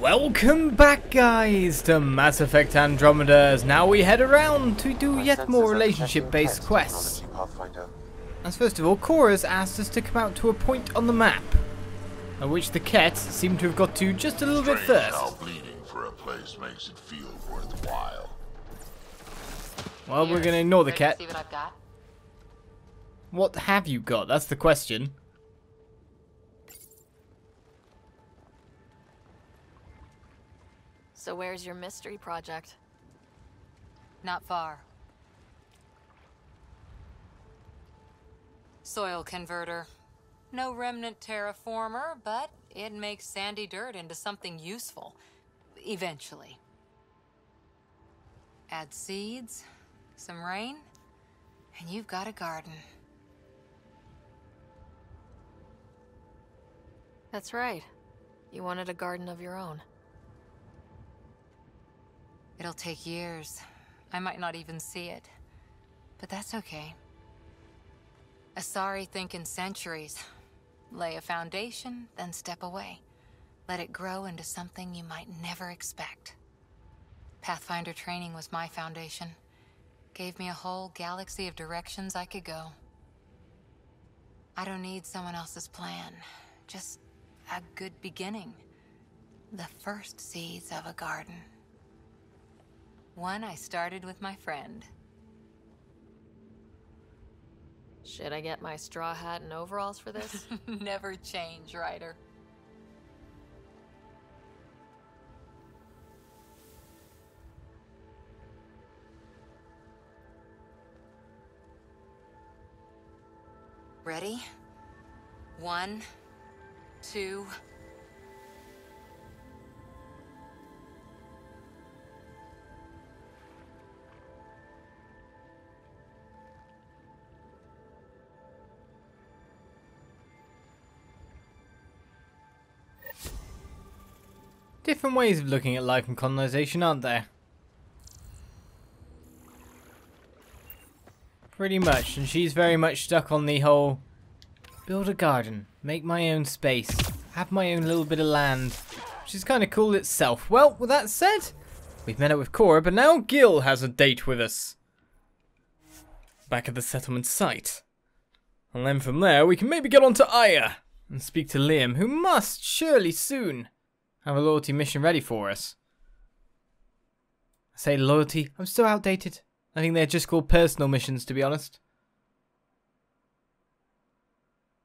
Welcome back, guys, to Mass Effect Andromeda, as now we head around to do yet more relationship-based quests. As first of all, Cora's asked us to come out to a point on the map, at which the Kett seem to have got to just a little bit first. How bleeding for a place makes it feel worthwhile. Well, we're gonna ignore the Kett. See what I've got? What have you got? That's the question. So where's your mystery project? Not far. Soil converter. No remnant terraformer, but it makes sandy dirt into something useful. Eventually. Add seeds, some rain, and you've got a garden. That's right. You wanted a garden of your own. It'll take years. I might not even see it. But that's okay. Asari think in centuries. Lay a foundation, then step away. Let it grow into something you might never expect. Pathfinder training was my foundation. Gave me a whole galaxy of directions I could go. I don't need someone else's plan. Just a good beginning. The first seeds of a garden. One I started with my friend. Should I get my straw hat and overalls for this? Never change, Ryder. Ready? 1, 2... Different ways of looking at life and colonization, aren't there? Pretty much, and she's very much stuck on the whole build a garden, make my own space, have my own little bit of land, which is kind of cool itself. Well, with that said, we've met up with Cora, but now Gil has a date with us. Back at the settlement site. And then from there, we can maybe get on to Aya and speak to Liam, who must surely soon have a loyalty mission ready for us. I say loyalty, I'm so outdated. I think they're just called personal missions, to be honest.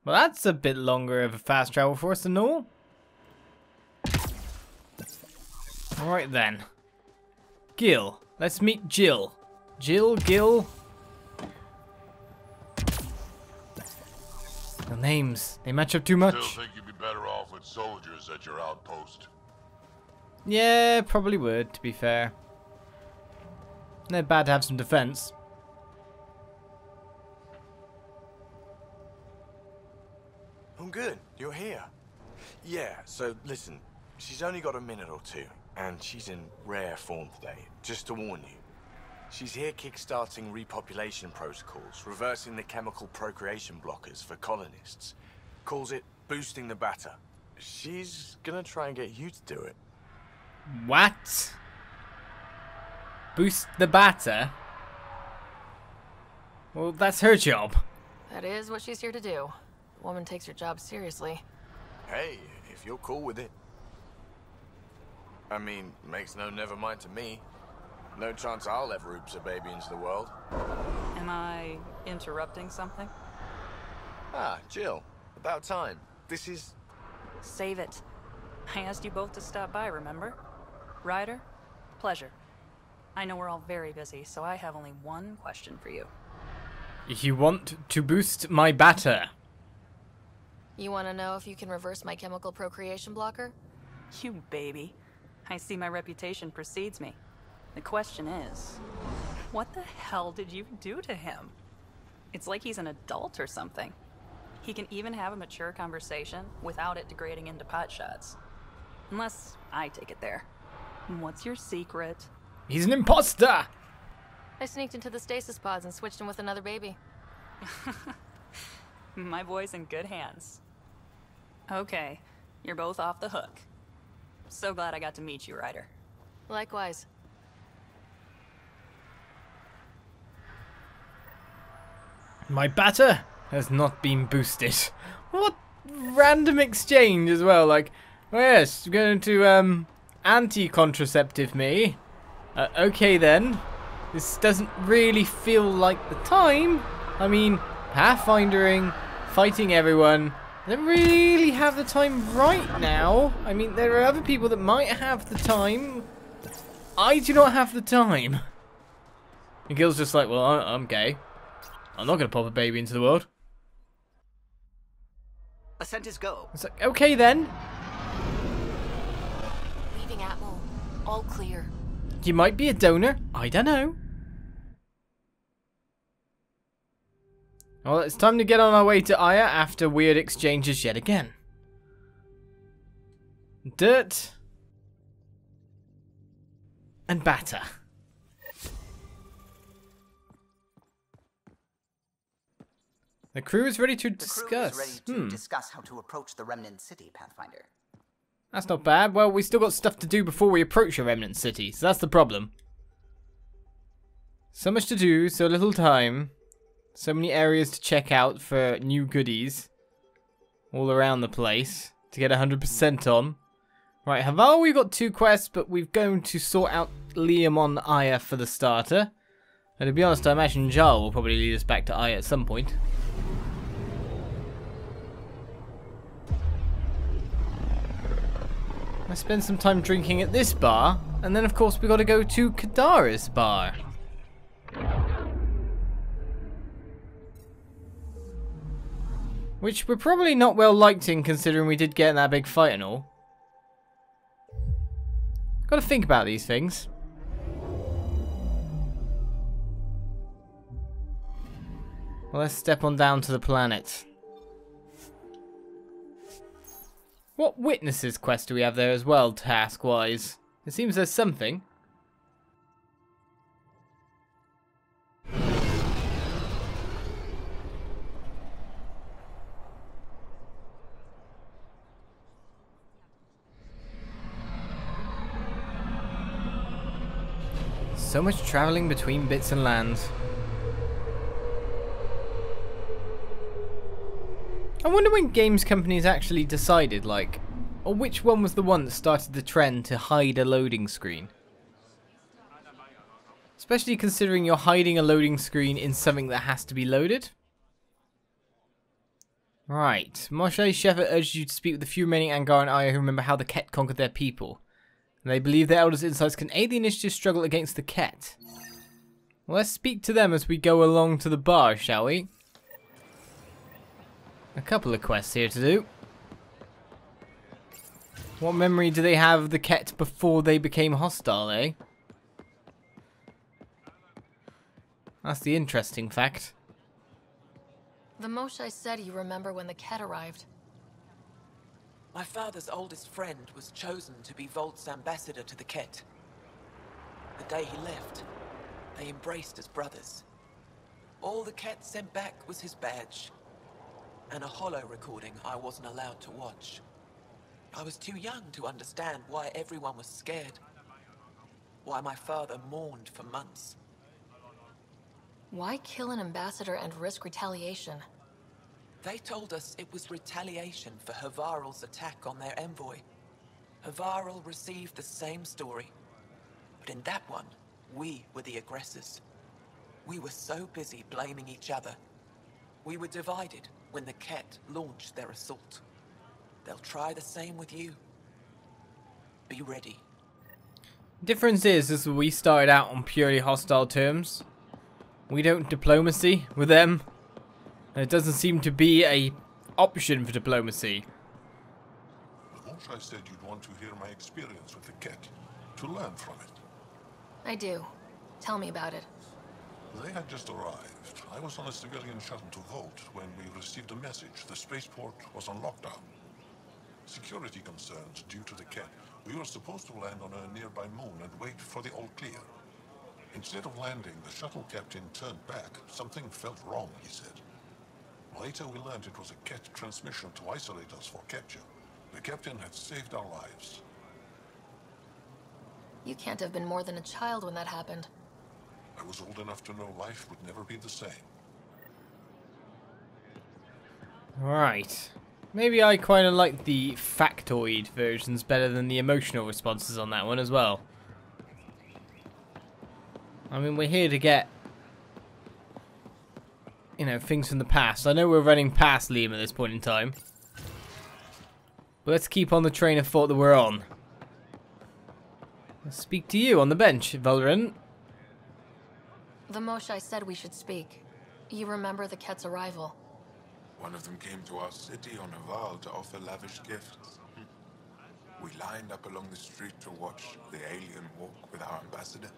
Well, that's a bit longer of a fast travel for us than normal. Alright then. Gil. Let's meet Jill. Jill, Gil. The names, they match up too much. Still think you'd be better off with soldiers at your outpost. Yeah, probably would, to be fair. Not bad to have some defense. I'm good. You're here. Yeah, so listen, she's only got a minute or two, and she's in rare form today, just to warn you. She's here kickstarting repopulation protocols, reversing the chemical procreation blockers for colonists. Calls it boosting the batter. She's gonna try and get you to do it. What? Boost the batter? Well, that's her job. That is what she's here to do. The woman takes her job seriously. Hey, if you're cool with it. I mean, makes no never mind to me. No chance I'll ever oops a baby into the world. Am I interrupting something? Ah, Jill. About time. This is... Save it. I asked you both to stop by, remember? Ryder, pleasure. I know we're all very busy, so I have only one question for you. You want to boost my batter? You want to know if you can reverse my chemical procreation blocker? You baby. I see my reputation precedes me. The question is, what the hell did you do to him? It's like he's an adult or something. He can even have a mature conversation without it degrading into potshots. Unless I take it there. What's your secret? He's an imposter! I sneaked into the stasis pods and switched him with another baby. My boy's in good hands. Okay, you're both off the hook. So glad I got to meet you, Ryder. Likewise. My batter has not been boosted. What random exchange as well. Like, oh yes, we're going to anti-contraceptive me. Okay then. This doesn't really feel like the time. I mean, pathfindering, fighting everyone. I don't really have the time right now. I mean, there are other people that might have the time. I do not have the time. And Gil's just like, well, I'm gay. I'm not going to pop a baby into the world. Ascent is go. It's like, okay then. Leaving Atmo. All clear. You might be a donor. I don't know. Well, it's time to get on our way to Aya after weird exchanges yet again. Dirt. And batter. The crew is ready to discuss. The crew is ready to discuss how to approach the Remnant City, Pathfinder. That's not bad. Well, we still got stuff to do before we approach a Remnant City, so that's the problem. So much to do, so little time. So many areas to check out for new goodies. All around the place to get 100% on. Right, Haval, we've got 2 quests, but we're going to sort out Liam on Aya for the starter. And to be honest, I imagine Jarl will probably lead us back to Aya at some point. I spend some time drinking at this bar, and then of course we got to go to Kadara's bar. Which we're probably not well liked in, considering we did get in that big fight and all. Got to think about these things. Well, let's step on down to the planet. What witnesses quest do we have there as well, task-wise? It seems there's something. So much travelling between bits and lands. I wonder when games companies actually decided, like, or which one was the one that started the trend to hide a loading screen. Especially considering you're hiding a loading screen in something that has to be loaded. Right, Moshe Shepard urges you to speak with the few remaining Angar and Aya who remember how the Ket conquered their people. And they believe their elders' insights can aid the initiative struggle against the Ket. Well, let's speak to them as we go along to the bar, shall we? A couple of quests here to do. What memory do they have of the Ket before they became hostile, eh? That's the interesting fact. The Moshe said you remember when the Ket arrived. My father's oldest friend was chosen to be Volt's ambassador to the Ket. The day he left, they embraced as brothers. All the Ket sent back was his badge, and a holo recording I wasn't allowed to watch. I was too young to understand why everyone was scared, why my father mourned for months. Why kill an ambassador and risk retaliation? They told us it was retaliation for Havarl's attack on their envoy. Havarl received the same story, but in that one, we were the aggressors. We were so busy blaming each other. We were divided when the Ket launched their assault. They'll try the same with you. Be ready. Difference is we started out on purely hostile terms. We don't diplomacy with them. And it doesn't seem to be a option for diplomacy. I said you'd want to hear my experience with the Ket, to learn from it. I do. Tell me about it. They had just arrived. I was on a civilian shuttle to Volt when we received a message. The spaceport was on lockdown. Security concerns due to the Ket. We were supposed to land on a nearby moon and wait for the all clear. Instead of landing, the shuttle captain turned back. Something felt wrong, he said. Later we learned it was a Ket transmission to isolate us for capture. The captain had saved our lives. You can't have been more than a child when that happened. I was old enough to know life would never be the same. Right. Maybe I quite like the factoid versions better than the emotional responses on that one as well. I mean, we're here to get, you know, things from the past. I know we're running past Liam at this point in time. But let's keep on the train of thought that we're on. Let's speak to you on the bench, Valorant. The Moshai said we should speak. You remember the Ket's arrival? One of them came to our city on a vow to offer lavish gifts. We lined up along the street to watch the alien walk with our ambassador.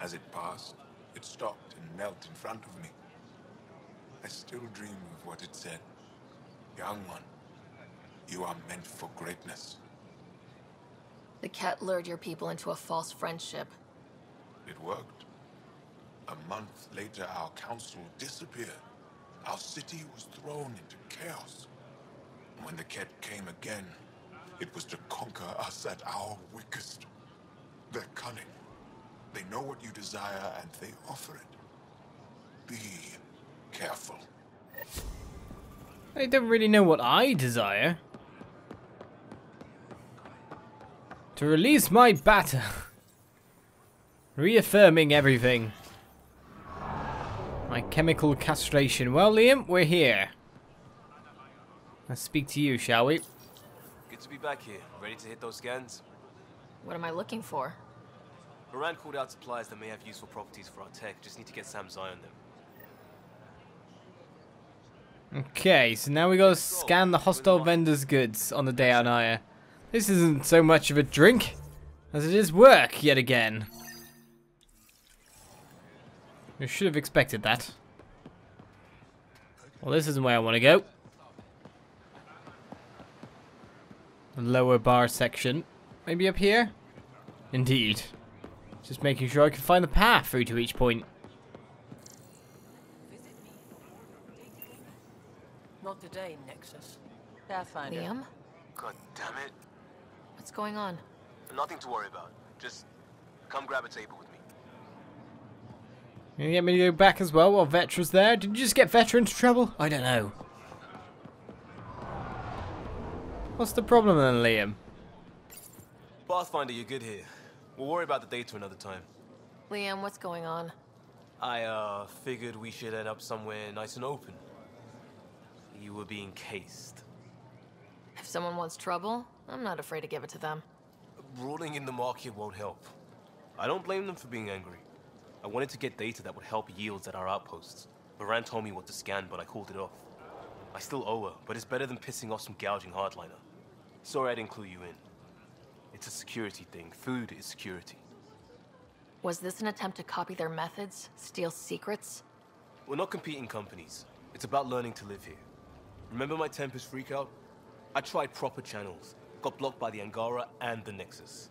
As it passed, it stopped and knelt in front of me. I still dream of what it said. Young one, you are meant for greatness. The Ket lured your people into a false friendship. It worked. A month later, our council disappeared. Our city was thrown into chaos. When the Ket came again, it was to conquer us at our weakest. They're cunning. They know what you desire and they offer it. Be careful. I don't really know what I desire. To release my batter. Reaffirming everything. My chemical castration. Well, Liam, we're here. Let's speak to you, shall we? Good to be back here. Ready to hit those scans? What am I looking for? Moran called out supplies that may have useful properties for our tech. Just need to get Sam's eye on them. Okay, so now we gotta scan the hostile vendor's goods on the day on Aya. This isn't so much of a drink as it is work yet again. You should have expected that. Well, this isn't where I want to go. The lower bar section. Maybe up here? Indeed. Just making sure I can find the path through to each point. Not today, Nexus. Pathfinder. Liam? God damn it. What's going on? Nothing to worry about. Just come grab a table with me. You get me to go back as well while Vetra's there? Did you just get Vetra into trouble? I don't know. What's the problem then, Liam? Pathfinder, you're good here. We'll worry about the data another time. Liam, what's going on? I figured we should end up somewhere nice and open. You were being cased. If someone wants trouble, I'm not afraid to give it to them. Ruling in the market won't help. I don't blame them for being angry. I wanted to get data that would help yields at our outposts. Moran told me what to scan, but I called it off. I still owe her, but it's better than pissing off some gouging hardliner. Sorry I didn't clue you in. It's a security thing. Food is security. Was this an attempt to copy their methods? Steal secrets? We're not competing companies. It's about learning to live here. Remember my Tempest freakout? I tried proper channels. Got blocked by the Angara and the Nexus.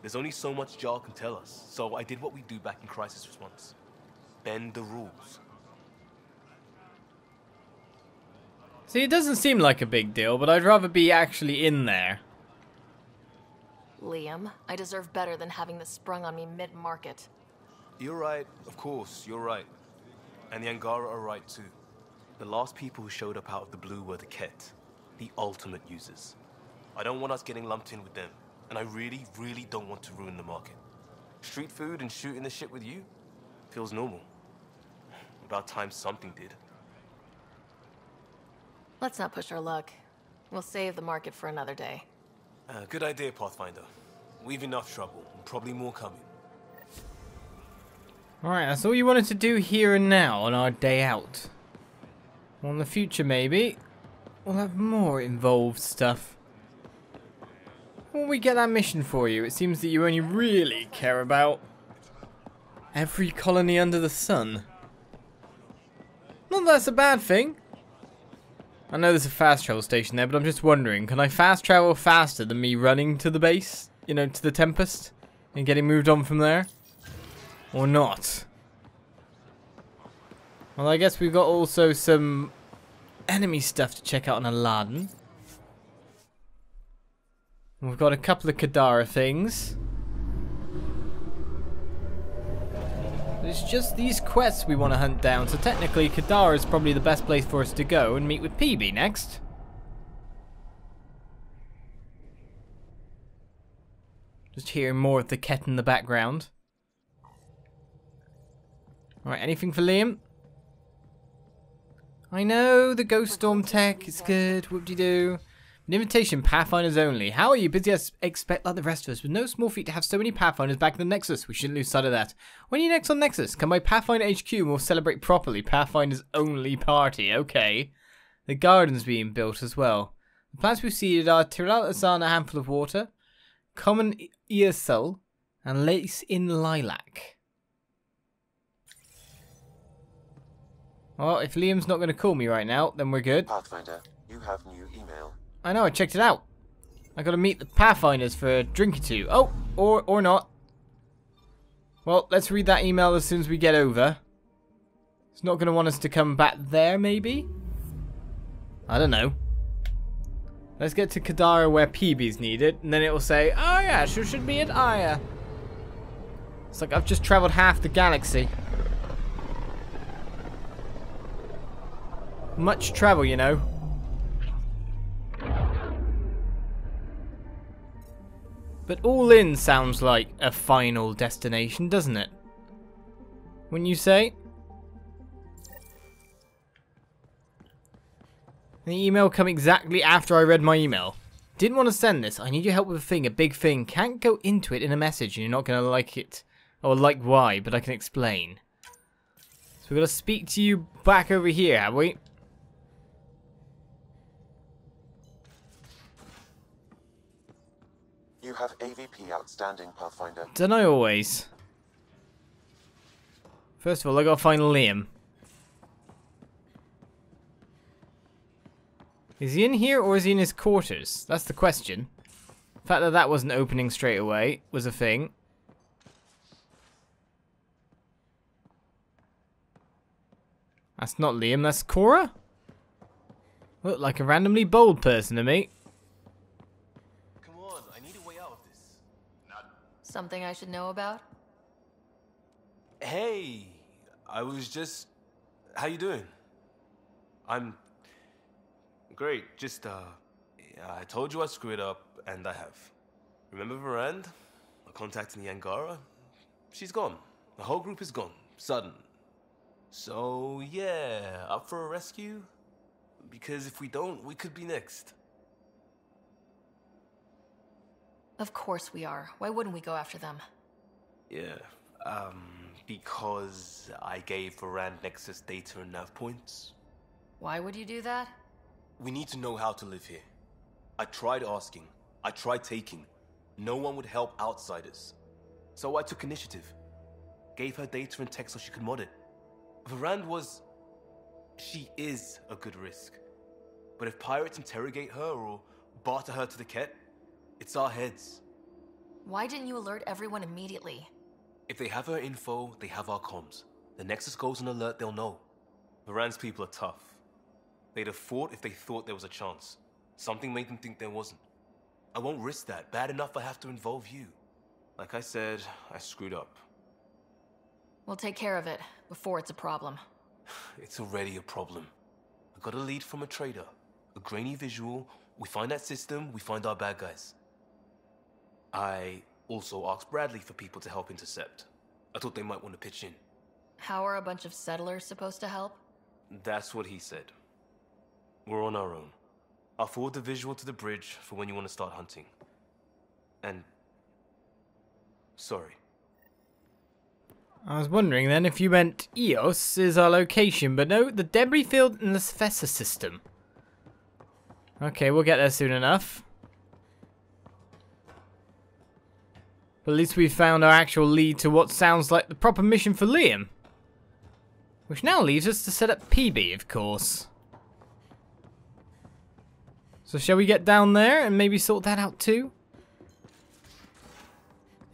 There's only so much Jar can tell us, so I did what we do back in crisis response. Bend the rules. See, it doesn't seem like a big deal, but I'd rather be actually in there. Liam, I deserve better than having this sprung on me mid-market. You're right, of course, you're right. And the Angara are right too. The last people who showed up out of the blue were the Ket, the ultimate users. I don't want us getting lumped in with them, and I really, really don't want to ruin the market. Street food and shooting the shit with you feels normal. About time something did. Let's not push our luck. We'll save the market for another day. Good idea, Pathfinder. We've enough trouble, and probably more coming. Alright, that's all you wanted to do here and now on our day out. Well, in the future, maybe, we'll have more involved stuff. When we get that mission for you, it seems that you only really care about every colony under the sun. Not that that's a bad thing. I know there's a fast travel station there, but I'm just wondering, can I fast travel faster than me running to the base? You know, to the Tempest? And getting moved on from there? Or not? Well, I guess we've got also some enemy stuff to check out on Aladdin. We've got a couple of Kadara things. It's just these quests we want to hunt down, so technically Kadara is probably the best place for us to go and meet with Peebee next. Just hearing more of the Ket in the background. Alright, anything for Liam? I know, the Ghost Storm tech is good, whoop-de-doo. An invitation, Pathfinders only. How are you? Busy as expect like the rest of us, with no small feat to have so many Pathfinders back in the Nexus. We shouldn't lose sight of that. When are you next on Nexus? Come by Pathfinder HQ and we'll celebrate properly. Pathfinders only party, okay. The garden's being built as well. The plants we've seeded are Tiralazan, a handful of water, common earsul, and lace in lilac. Well, if Liam's not going to call me right now, then we're good. Pathfinder, you have new email. I know, I checked it out. I gotta meet the Pathfinders for a drink or two. Oh, or not. Well, let's read that email as soon as we get over. It's not gonna want us to come back there, maybe? I don't know. Let's get to Kadara where Peebee's needed, and then it will say, oh yeah, she should be at Aya. It's like I've just travelled half the galaxy. Much travel, you know. But all in sounds like a final destination, doesn't it? Wouldn't you say? The email come exactly after I read my email. Didn't want to send this. I need your help with a thing, a big thing. Can't go into it in a message and you're not going to like it. Or like why, but I can explain. So we've got to speak to you back over here, have we? You have AVP outstanding, Pathfinder. Don't I always? First of all, I gotta find Liam. Is he in here or is he in his quarters? That's the question. The fact that that wasn't opening straight away was a thing. That's not Liam, that's Cora? Look like a randomly bold person to me. Something I should know about? Hey, I was just... How you doing? I'm... Great, just, I told you I'd screw it up, and I have. Remember Varand? I contacted the Angara? She's gone. The whole group is gone. Sudden. So, yeah, up for a rescue? Because if we don't, we could be next. Of course we are. Why wouldn't we go after them? Yeah, because I gave Varand Nexus data and nav points. Why would you do that? We need to know how to live here. I tried asking. I tried taking. No one would help outsiders. So I took initiative. Gave her data and tech so she could mod it. Varand was... She is a good risk. But if pirates interrogate her or barter her to the Ket, it's our heads. Why didn't you alert everyone immediately? If they have her info, they have our comms. The Nexus goes on alert, they'll know. Varand's people are tough. They'd have fought if they thought there was a chance. Something made them think there wasn't. I won't risk that. Bad enough I have to involve you. Like I said, I screwed up. We'll take care of it before it's a problem. It's already a problem. I got a lead from a trader. A grainy visual. We find that system, we find our bad guys. I also asked Bradley for people to help intercept. I thought they might want to pitch in. How are a bunch of settlers supposed to help? That's what he said. We're on our own. I'll forward the visual to the bridge for when you want to start hunting. And... sorry. I was wondering then if you meant Eos is our location, but no, the debris field in the Sphesa system. Okay, we'll get there soon enough. But at least we've found our actual lead to what sounds like the proper mission for Liam. Which now leaves us to set up Peebee, of course. So shall we get down there and maybe sort that out too?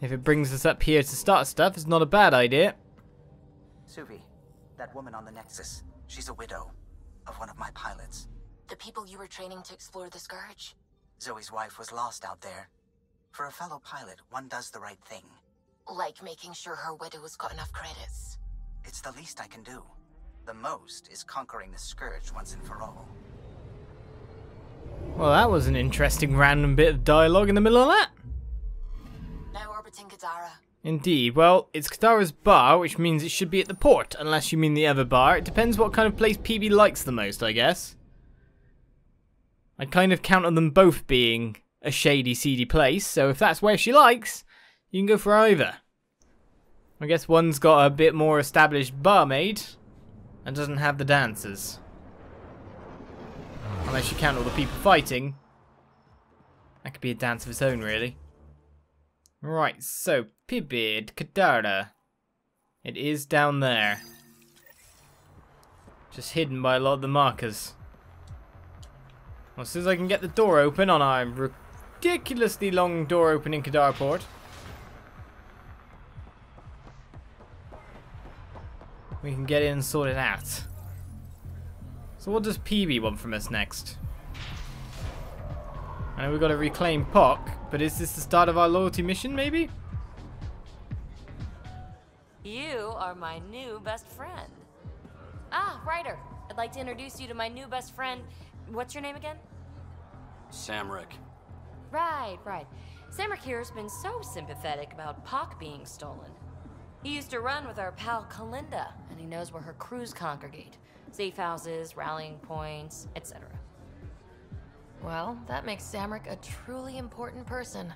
If it brings us up here to start stuff, it's not a bad idea. Suvi, that woman on the Nexus, she's a widow of one of my pilots. The people you were training to explore the Scourge? Zoe's wife was lost out there. For a fellow pilot, one does the right thing. Like making sure her widow's got enough credits. It's the least I can do. The most is conquering the Scourge once and for all. Well, that was an interesting random bit of dialogue in the middle of that. Now orbiting Kadara. Indeed. Well, it's Kadara's bar, which means it should be at the port, unless you mean the other bar. It depends what kind of place Peebee likes the most, I guess. I kind of count on them both being a shady, seedy place, so if that's where she likes, you can go for either. I guess one's got a bit more established barmaid and doesn't have the dancers. Unless you count all the people fighting. That could be a dance of its own, really. Right, so, Peebee, Kadara. It is down there. Just hidden by a lot of the markers. Well, as soon as I can get the door open on our ridiculously long door open in Kadara Port, we can get in and sort it out. So what does Peebee want from us next? I know we've got to reclaim Pock, but is this the start of our loyalty mission, maybe? You are my new best friend. Ah, Ryder. I'd like to introduce you to my new best friend. What's your name again? Samrick. Right. Samrick here's been so sympathetic about Pock being stolen. He used to run with our pal Kalinda, and he knows where her crews congregate. Safe houses, rallying points, etc. Well, that makes Samrick a truly important person.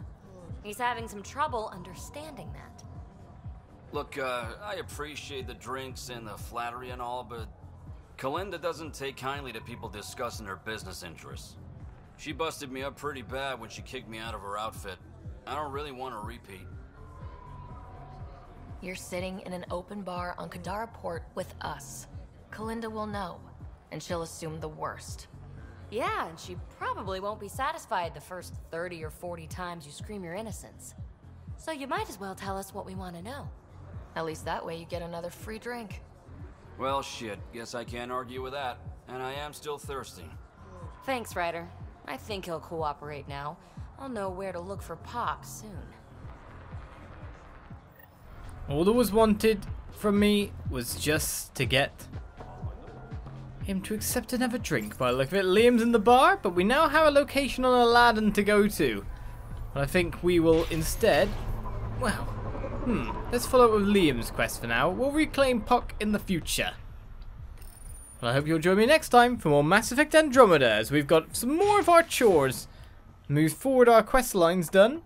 He's having some trouble understanding that. Look, I appreciate the drinks and the flattery and all, but Kalinda doesn't take kindly to people discussing her business interests. She busted me up pretty bad when she kicked me out of her outfit. I don't really want to repeat. You're sitting in an open bar on Kadara Port with us. Kalinda will know, and she'll assume the worst. Yeah, and she probably won't be satisfied the first 30 or 40 times you scream your innocence. So you might as well tell us what we want to know. At least that way you get another free drink. Well, shit. Guess I can't argue with that. And I am still thirsty. Thanks, Ryder. I think he'll cooperate now. I'll know where to look for Pock soon. All that was wanted from me was just to get him to accept another drink. By the look of it, Liam's in the bar, but we now have a location on Aladdin to go to. But I think we will instead, well, let's follow up with Liam's quest for now. We'll reclaim Pock in the future. Well, I hope you'll join me next time for more Mass Effect Andromeda, as we've got some more of our chores. Move forward, our quest lines done.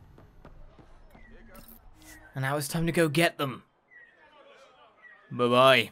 And now it's time to go get them. Bye-bye.